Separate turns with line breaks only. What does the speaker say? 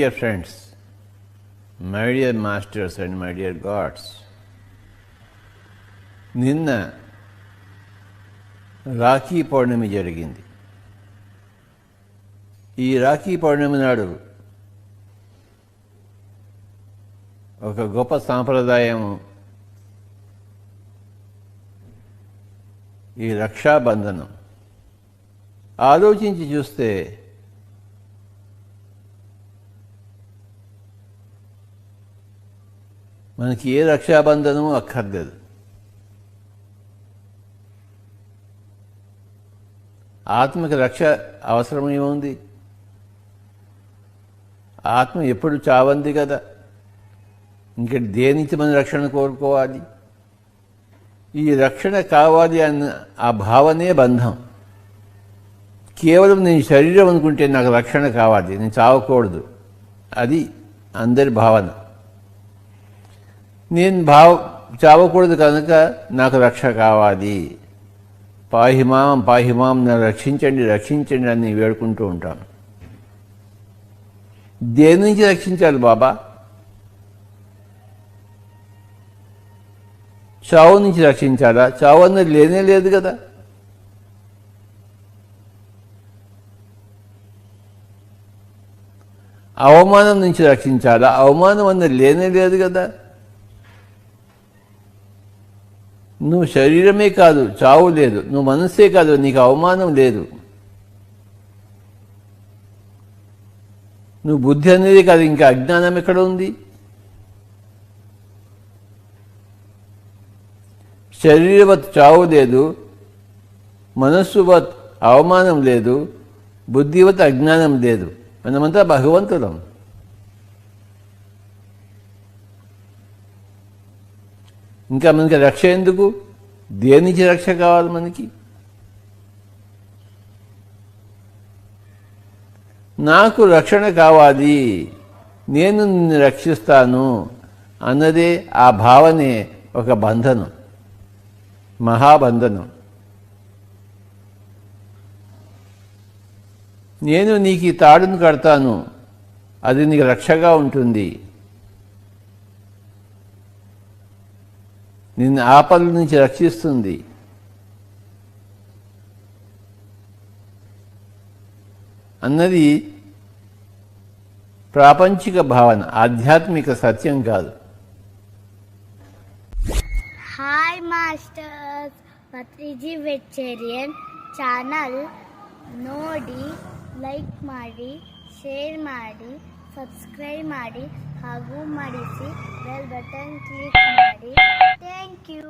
dear friends, my dear masters and my dear gods, నిన్న రాఖీ పౌర్ణమి జరిగింది. ఈ రాఖీ పౌర్ణమి నాడు ఒక గొప్ప సాంప్రదాయం, ఈ రక్షాబంధనం. ఆలోచించి చూస్తే మనకి ఏ రక్షాబంధనము అక్కర్లేదు. ఆత్మకి రక్ష అవసరం ఏముంది? ఆత్మ ఎప్పుడు చావంది కదా, ఇంక దేని నుంచి మన రక్షణ కోరుకోవాలి? ఈ రక్షణ కావాలి అన్న ఆ భావనే బంధం. కేవలం నేను శరీరం అనుకుంటే నాకు రక్షణ కావాలి, నేను చావకూడదు, అది అందరి భావన. నేను చావకూడదు కనుక నాకు రక్ష కావాలి, పాహిమాం పాహిమాం, నన్ను రక్షించండి రక్షించండి అని వేడుకుంటూ ఉంటాను. దేని నుంచి రక్షించాలి బాబా? చావు నుంచి రక్షించాలా? చావు అన్నది లేనే లేదు కదా. అవమానం నుంచి రక్షించాలా? అవమానం అన్నది లేనే లేదు కదా. నువ్వు శరీరమే కాదు, చావు లేదు. నువ్వు మనస్సే కాదు, నీకు అవమానం లేదు. నువ్వు బుద్ధి అనేది కాదు, ఇంకా అజ్ఞానం ఎక్కడ ఉంది? శరీరవత్ చావు లేదు, మనస్సువత్ అవమానం లేదు, బుద్ధివత్ అజ్ఞానం లేదు. మనమంతా భగవంతులం. ఇంకా మనకి రక్ష ఎందుకు? దేని నుంచి రక్ష కావాలి మనకి? నాకు రక్షణ కావాలి, నేను నిన్ను రక్షిస్తాను అన్నదే ఆ భావనే ఒక బంధనం, మహాబంధనం. నేను నీకు ఈ తాడును కడతాను, అది నీకు రక్షగా ఉంటుంది, నిన్ను ఆపదల నుంచి రక్షిస్తుంది. అన్నది ప్రాపంచిక భావన, ఆధ్యాత్మిక సత్యం కాదు.
Hi masters, Patriji vegetarian channel ನೋಡಿ, ಲೈಕ್ ಮಾಡಿ, ಶೇರ್ ಮಾಡಿ, ಸಬ್ಸ್ಕ್ರೈಬ್ ಮಾಡಿ ಹಾಗೂ ಮಾಡಿಸಿ ಬೆಲ್ ಬಟನ್ ಕ್ಲಿಕ್ ಮಾಡಿ. Thank you.